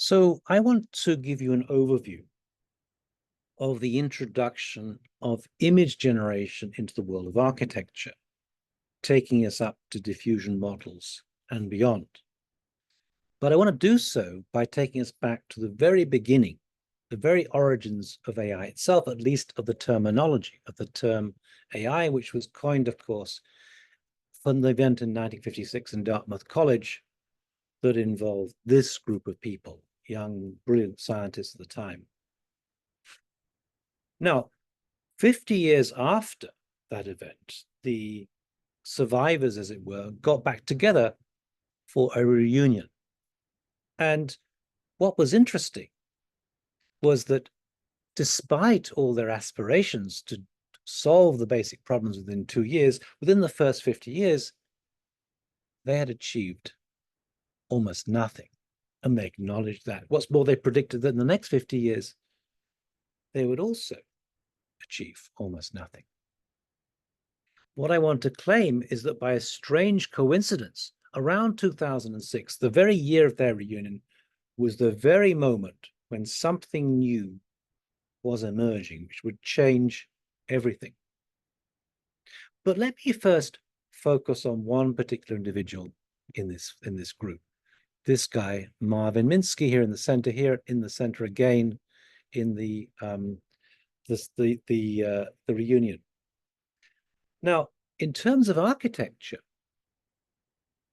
So I want to give you an overview of the introduction of image generation into the world of architecture, taking us up to diffusion models and beyond. But I want to do so by taking us back to the very beginning, the very origins of AI itself, at least of the terminology of the term AI, which was coined, of course, from the event in 1956 in Dartmouth College that involved this group of people, young, brilliant scientists at the time. Now, 50 years after that event, the survivors, as it were, got back together for a reunion. And what was interesting was that despite all their aspirations to solve the basic problems within 2 years, within the first 50 years, they had achieved almost nothing. And they acknowledged that. What's more, they predicted that in the next 50 years, they would also achieve almost nothing. What I want to claim is that by a strange coincidence, around 2006, the very year of their reunion, was the very moment when something new was emerging, which would change everything. But let me first focus on one particular individual in this group. This guy, Marvin Minsky, here in the center, again in the reunion. Now, in terms of architecture,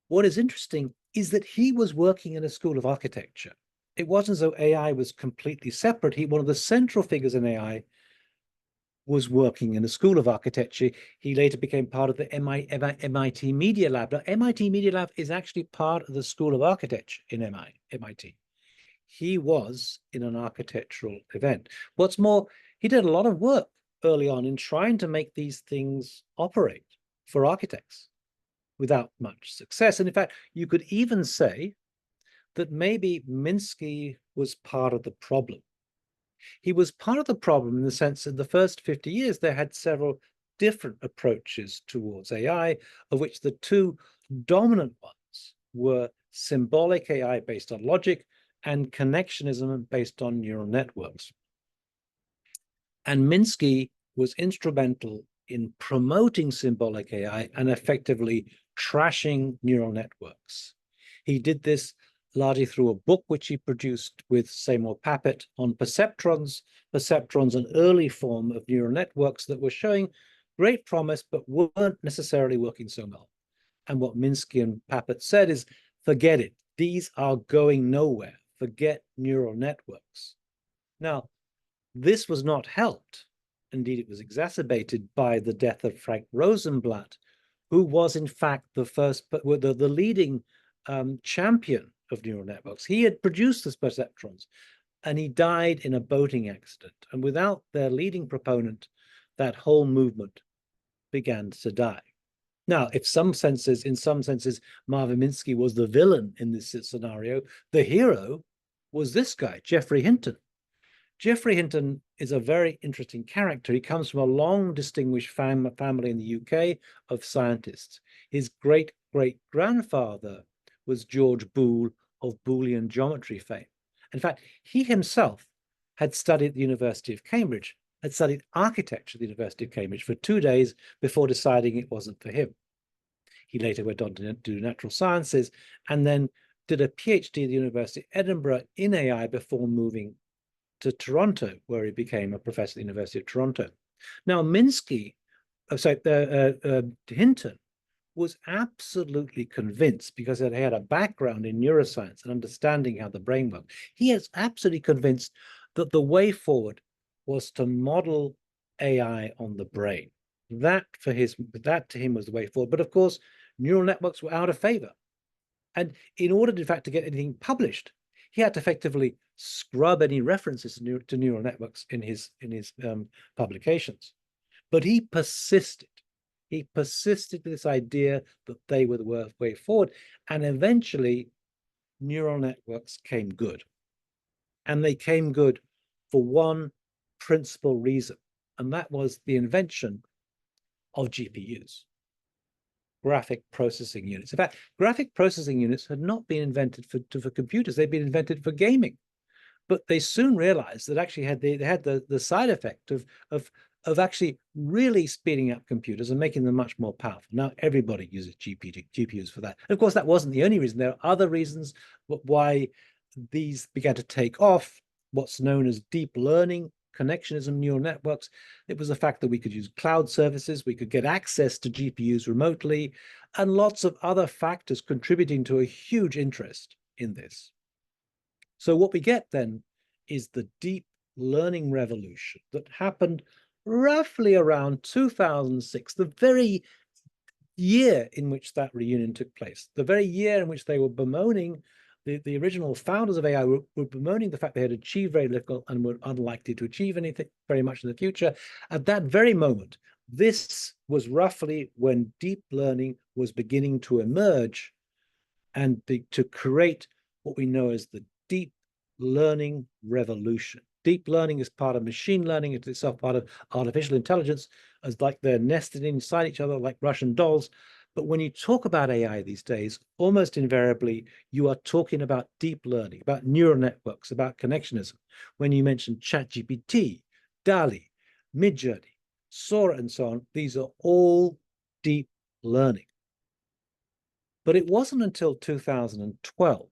what is interesting is that he was working in a school of architecture. It wasn't as though AI was completely separate. One of the central figures in AI was working in a school of architecture. He later became part of the MIT Media Lab. Now, MIT Media Lab is actually part of the School of Architecture in MIT. He was in an architectural event. What's more, he did a lot of work early on in trying to make these things operate for architects without much success. And in fact, you could even say that maybe Minsky was part of the problem. He was part of the problem in the sense that in the first 50 years, there had several different approaches towards AI, of which the two dominant ones were symbolic AI based on logic and connectionism based on neural networks. And Minsky was instrumental in promoting symbolic AI and effectively trashing neural networks. He did this largely through a book which he produced with Seymour Papert on perceptrons, an early form of neural networks that were showing great promise, but weren't necessarily working so well. And what Minsky and Papert said is, forget it. These are going nowhere. Forget neural networks. Now, this was not helped. Indeed, it was exacerbated by the death of Frank Rosenblatt, who was in fact the leading champion of neural networks. He had produced the perceptrons, and he died in a boating accident. And without their leading proponent, that whole movement began to die. Now, in some senses, Marvin Minsky was the villain in this scenario. The hero was this guy, Geoffrey Hinton. Geoffrey Hinton is a very interesting character. He comes from a long distinguished family in the UK of scientists. His great-great-grandfather was George Boole of Boolean geometry fame. In fact, he himself had studied at the University of Cambridge, had studied architecture at the University of Cambridge for 2 days before deciding it wasn't for him. He later went on to do natural sciences and then did a PhD at the University of Edinburgh in AI before moving to Toronto, where he became a professor at the University of Toronto. Now, Hinton was absolutely convinced, because he had a background in neuroscience and understanding how the brain works. He is absolutely convinced that the way forward was to model AI on the brain. That to him was the way forward. But of course, neural networks were out of favor. And in order, in fact, to get anything published, he had to effectively scrub any references to neural networks in his publications. But he persisted. He persisted with this idea that they were the way forward. And eventually, neural networks came good. And they came good for one principal reason, and that was the invention of GPUs. graphic processing units. In fact, graphic processing units had not been invented for computers. They'd been invented for gaming. But they soon realized that actually they had the side effect of actually really speeding up computers and making them much more powerful. Now everybody uses GPUs for that. And of course, that wasn't the only reason. There are other reasons why these began to take off. What's known as deep learning, connectionism, neural networks. It was the fact that we could use cloud services, we could get access to GPUs remotely, and lots of other factors contributing to a huge interest in this. So what we get then is the deep learning revolution that happened roughly around 2006, the very year in which that reunion took place, the very year in which they were bemoaning, the original founders of AI were bemoaning the fact they had achieved very little and were unlikely to achieve anything very much in the future. At that very moment, this was roughly when deep learning was beginning to emerge and to create what we know as the deep learning revolution. Deep learning is part of machine learning. It's itself part of artificial intelligence, as like they're nested inside each other like Russian dolls. But when you talk about AI these days, almost invariably, you are talking about deep learning, about neural networks, about connectionism. When you mention ChatGPT, DALL-E, Midjourney, Sora, and so on, these are all deep learning. But it wasn't until 2012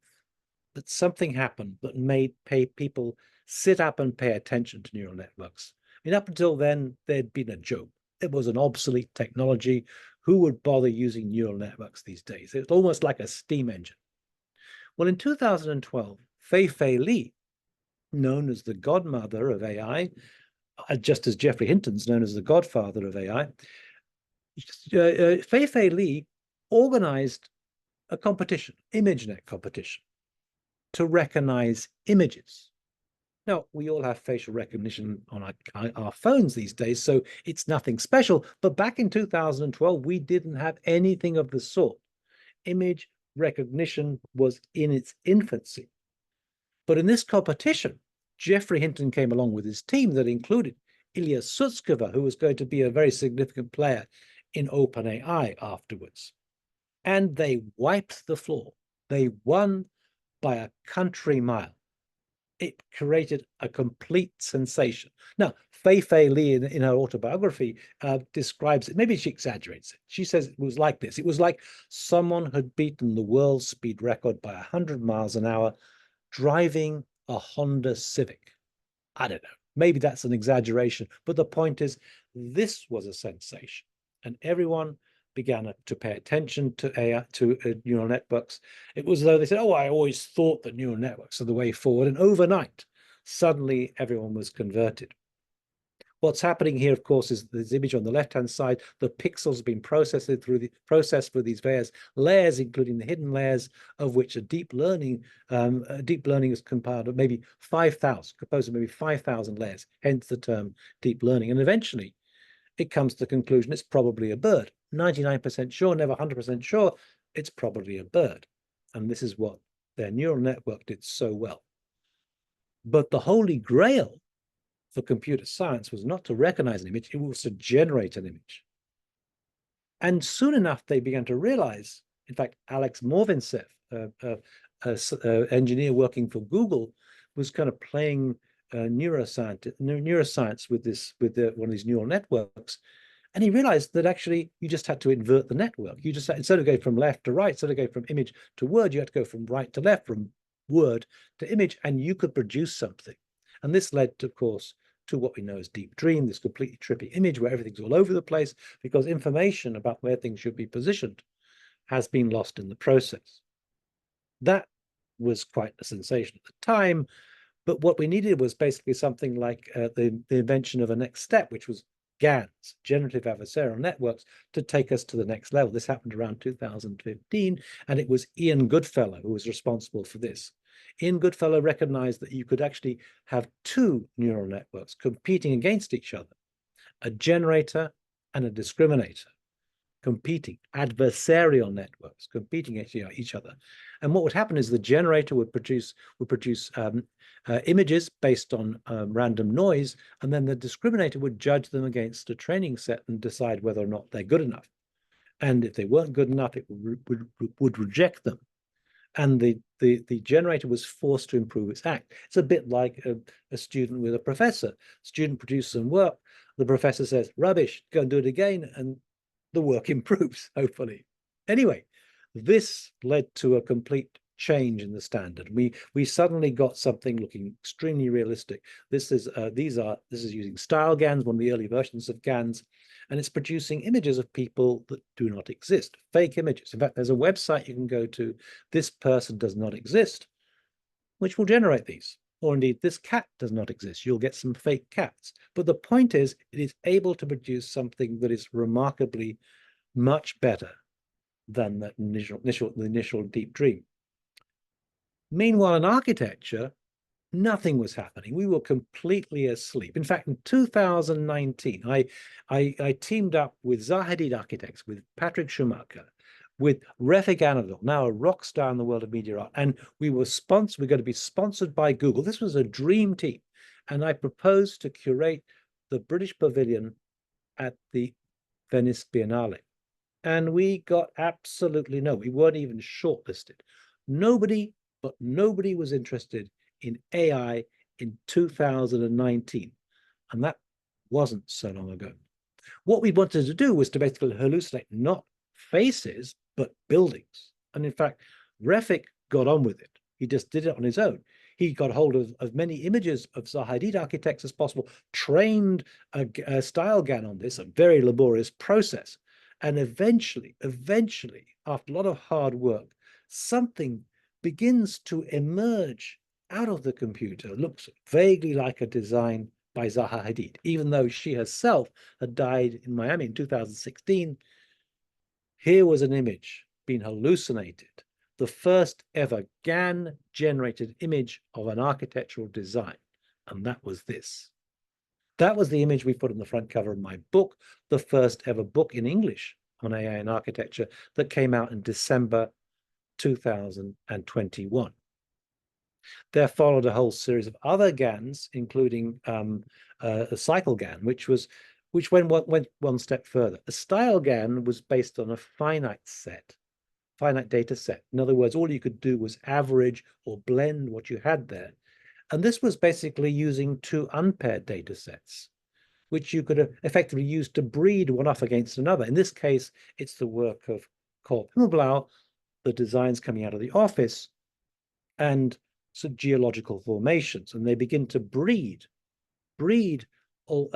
that something happened that made people sit up and pay attention to neural networks. I mean, up until then, there'd been a joke. It was an obsolete technology. Who would bother using neural networks these days? It's almost like a steam engine. Well, in 2012, Fei-Fei Li, known as the godmother of AI, just as Geoffrey Hinton's known as the godfather of AI, Fei-Fei Li organized a competition, ImageNet competition, to recognize images. Now, we all have facial recognition on our phones these days, so it's nothing special. But back in 2012, we didn't have anything of the sort. Image recognition was in its infancy. But in this competition, Geoffrey Hinton came along with his team that included Ilya Sutskever, who was going to be a very significant player in OpenAI afterwards. And they wiped the floor. They won by a country mile. It created a complete sensation. Now, Fei-Fei Li, in her autobiography, describes it. Maybe she exaggerates it. She says it was like this. It was like someone had beaten the world speed record by 100 miles an hour driving a Honda Civic. I don't know. Maybe that's an exaggeration. But the point is, this was a sensation. And everyone began to pay attention to AI, to neural networks. It was as though they said, oh, I always thought that neural networks are the way forward. And overnight, suddenly everyone was converted. What's happening here, of course, is this image on the left-hand side. The pixels have been processed through these various layers, including the hidden layers, of which a deep learning is compiled of maybe 5,000, composed of maybe 5,000 layers, hence the term deep learning. And eventually, it comes to the conclusion it's probably a bird. 99% sure, never 100% sure, it's probably a bird. And this is what their neural network did so well. But the holy grail for computer science was not to recognize an image, it was to generate an image. And soon enough, they began to realize, in fact, Alex Morvintsev, an engineer working for Google, was kind of playing neuroscience with one of these neural networks. And he realized that actually you just had to invert the network. You just had, instead of going from left to right, instead of going from image to word, you had to go from right to left, from word to image, and you could produce something. And this led to, of course, to what we know as Deep Dream, this completely trippy image where everything's all over the place because information about where things should be positioned has been lost in the process. That was quite a sensation at the time, but what we needed was basically something like the invention of a next step, which was GANs, generative adversarial networks, to take us to the next level. This happened around 2015, and it was Ian Goodfellow who was responsible for this. Ian Goodfellow recognized that you could actually have two neural networks competing against each other, a generator and a discriminator, competing, adversarial networks competing against each other. And what would happen is the generator would produce images based on random noise, and then the discriminator would judge them against a training set and decide whether or not they're good enough. And if they weren't good enough, it would reject them. And the generator was forced to improve its act. It's a bit like a student with a professor. Student produces some work, the professor says, rubbish, go and do it again, and the work improves, hopefully. Anyway, this led to a complete change in the standard. We suddenly got something looking extremely realistic. This is using style GANs, one of the early versions of GANs, and it's producing images of people that do not exist, fake images. In fact, there's a website you can go to, this person does not exist, which will generate these. Or indeed, this cat does not exist. You'll get some fake cats. But the point is, it is able to produce something that is remarkably much better than the initial deep dream. Meanwhile, in architecture, nothing was happening. We were completely asleep. In fact, in 2019, I teamed up with Zaha Hadid Architects, with Patrick Schumacher, with Refik Anadol, now a rock star in the world of media art. And we're going to be sponsored by Google. This was a dream team. And I proposed to curate the British Pavilion at the Venice Biennale. And we got absolutely no, we weren't even shortlisted. Nobody was interested in AI in 2019. And that wasn't so long ago. What we wanted to do was to basically hallucinate not faces, but buildings. And in fact, Refik got on with it. He just did it on his own. He got hold of as many images of Zaha Hadid Architects as possible, trained a style GAN on this, a very laborious process. And eventually, after a lot of hard work, something begins to emerge out of the computer. It looks vaguely like a design by Zaha Hadid, even though she herself had died in Miami in 2016. Here was an image being hallucinated, the first ever GAN-generated image of an architectural design, and that was this. That was the image we put on the front cover of my book, the first ever book in English on AI and architecture that came out in December 2021. There followed a whole series of other GANs, including a cycle GAN, which went one step further. A style GAN was based on a finite data set. In other words, all you could do was average or blend what you had there. And this was basically using two unpaired data sets, which you could effectively use to breed one off against another. In this case, it's the work of Cor Himmelblau, the designs coming out of the office, and some geological formations. And they begin to breed all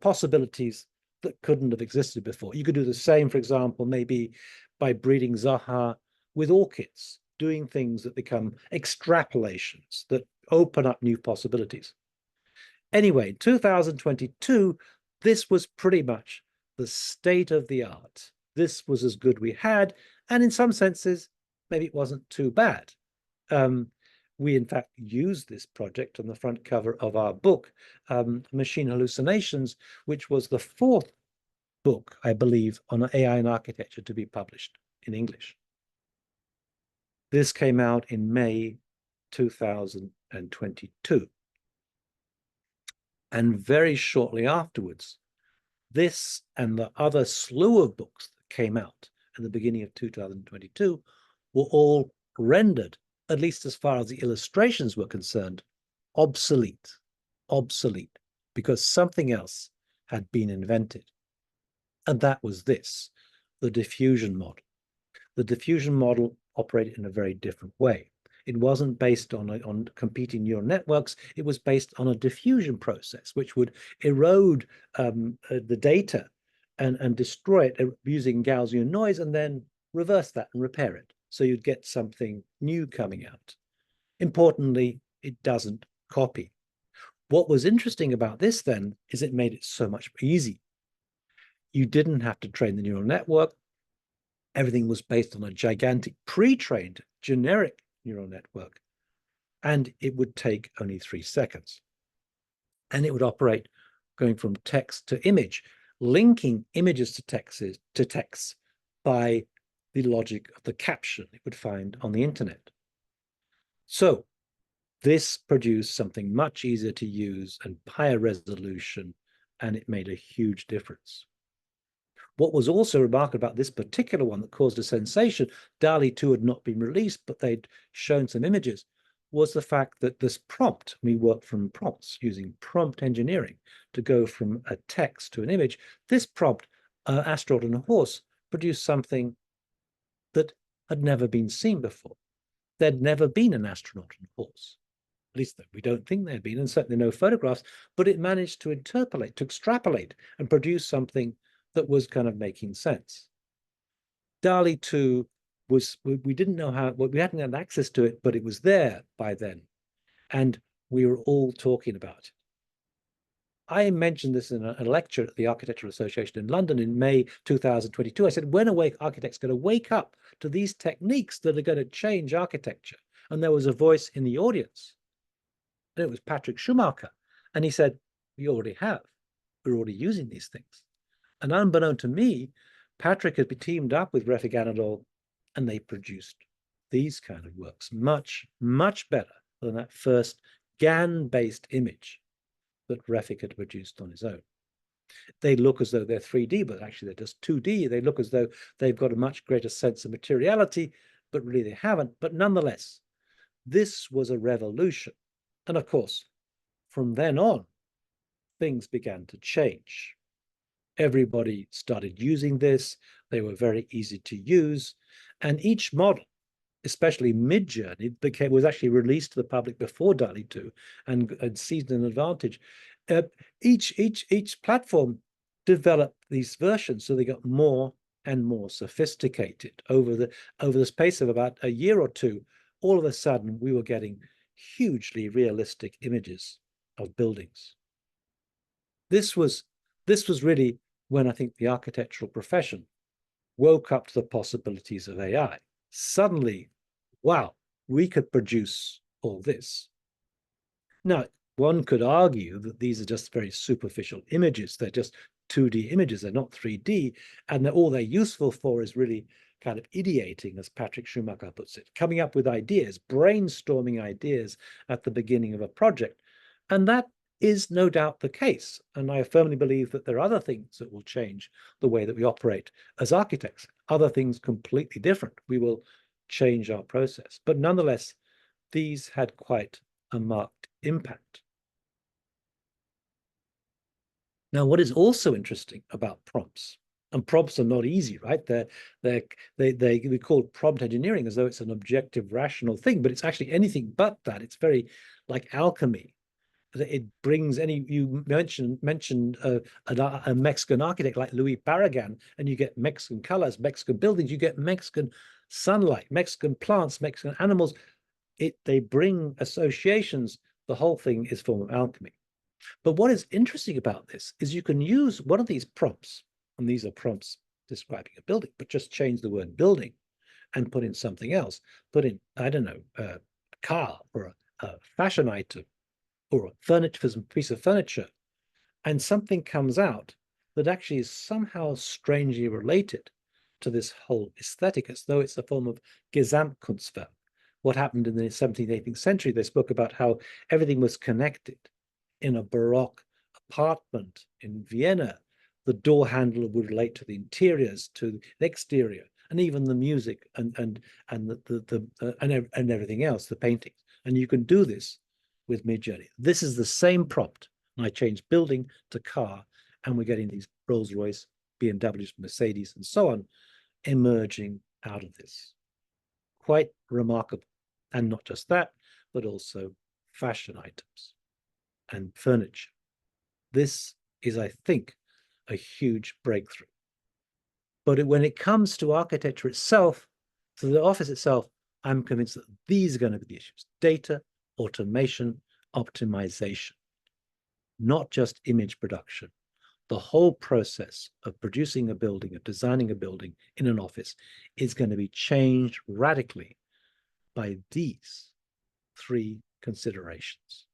possibilities that couldn't have existed before. You could do the same, for example, maybe by breeding Zaha with orchids, doing things that become extrapolations that open up new possibilities. Anyway, 2022, this was pretty much the state of the art. This was as good we had, and in some senses, maybe it wasn't too bad. We, in fact, used this project on the front cover of our book, Machine Hallucinations, which was the fourth book, I believe, on AI and architecture to be published in English. This came out in May 2022. And very shortly afterwards, this and the other slew of books that came out at the beginning of 2022 were all rendered, at least as far as the illustrations were concerned, obsolete, because something else had been invented. And that was this, the diffusion model. The diffusion model operated in a very different way. It wasn't based on competing neural networks. It was based on a diffusion process, which would erode the data and destroy it using Gaussian noise, and then reverse that and repair it. So you'd get something new coming out. Importantly, it doesn't copy. What was interesting about this then is it made it so much easier. You didn't have to train the neural network. Everything was based on a gigantic pre-trained generic neural network, and it would take only 3 seconds. And it would operate going from text to image, linking images to text by the logic of the caption it would find on the internet. So this produced something much easier to use and higher resolution, and it made a huge difference. What was also remarkable about this particular one that caused a sensation, DALL-E 2 had not been released, but they'd shown some images, was the fact that this prompt, we worked from prompts using prompt engineering to go from a text to an image. This prompt, astronaut on a horse, produced something that had never been seen before. There'd never been an astronaut on a horse. At least we don't think there'd been, and certainly no photographs, but it managed to interpolate, to extrapolate, and produce something that was kind of making sense. DALL-E 2 was, we didn't know how, we hadn't had access to it, but it was there by then. And we were all talking about it. I mentioned this in a lecture at the Architectural Association in London in May 2022. I said, when are architects going to wake up to these techniques that are going to change architecture? And there was a voice in the audience. And it was Patrick Schumacher. And he said, we already have. We're already using these things. And unbeknown to me, Patrick had been teamed up with Refik Anadol, and they produced these kind of works much, much better than that first GAN-based image that Refik had produced on his own. They look as though they're 3D, but actually they're just 2D. They look as though they've got a much greater sense of materiality, but really they haven't. But nonetheless, this was a revolution. And of course, from then on, things began to change. Everybody started using this. They were very easy to use. And each model, especially Midjourney, was actually released to the public before DALL-E 2 and seized an advantage. Each platform developed these versions, so they got more and more sophisticated over the space of about a year or two. All of a sudden, we were getting hugely realistic images of buildings. This was really when I think the architectural profession woke up to the possibilities of AI. Suddenly, wow, we could produce all this. Now, one could argue that these are just very superficial images. They're just 2D images. They're not 3D. And all they're useful for is really kind of ideating, as Patrick Schumacher puts it, coming up with ideas, brainstorming ideas at the beginning of a project. And that is no doubt the case. And I firmly believe that there are other things that will change the way that we operate as architects, other things completely different. We will change our process. But nonetheless, these had quite a marked impact. Now, what is also interesting about prompts, and prompts are not easy, right? We call prompt engineering as though it's an objective, rational thing, but it's actually anything but that. It's very like alchemy. It brings you mentioned a Mexican architect like Luis Barragan, and you get Mexican colors, Mexican buildings, you get Mexican sunlight, Mexican plants, Mexican animals. They bring associations. The whole thing is a form of alchemy. But what is interesting about this is you can use one of these prompts, and these are prompts describing a building, but just change the word building and put in something else. Put in, I don't know, a car or a fashion item or a furniture, piece of furniture, and something comes out that actually is somehow strangely related to this whole aesthetic, as though it's a form of Gesamtkunstwerk. What happened in the 17th, 18th century, they spoke about how everything was connected. In a Baroque apartment in Vienna, the door handle would relate to the interiors, to the exterior, and even the music and everything else, the paintings. And you can do this with Midjourney. This is the same prompt. I changed building to car, and we're getting these Rolls-Royce, BMWs, Mercedes, and so on emerging out of this. Quite remarkable. And not just that, but also fashion items and furniture. This is, I think, a huge breakthrough. But when it comes to architecture itself, to the office itself, I'm convinced that these are going to be the issues: data, automation, optimization, not just image production. The whole process of producing a building, of designing a building in an office is going to be changed radically by these three considerations.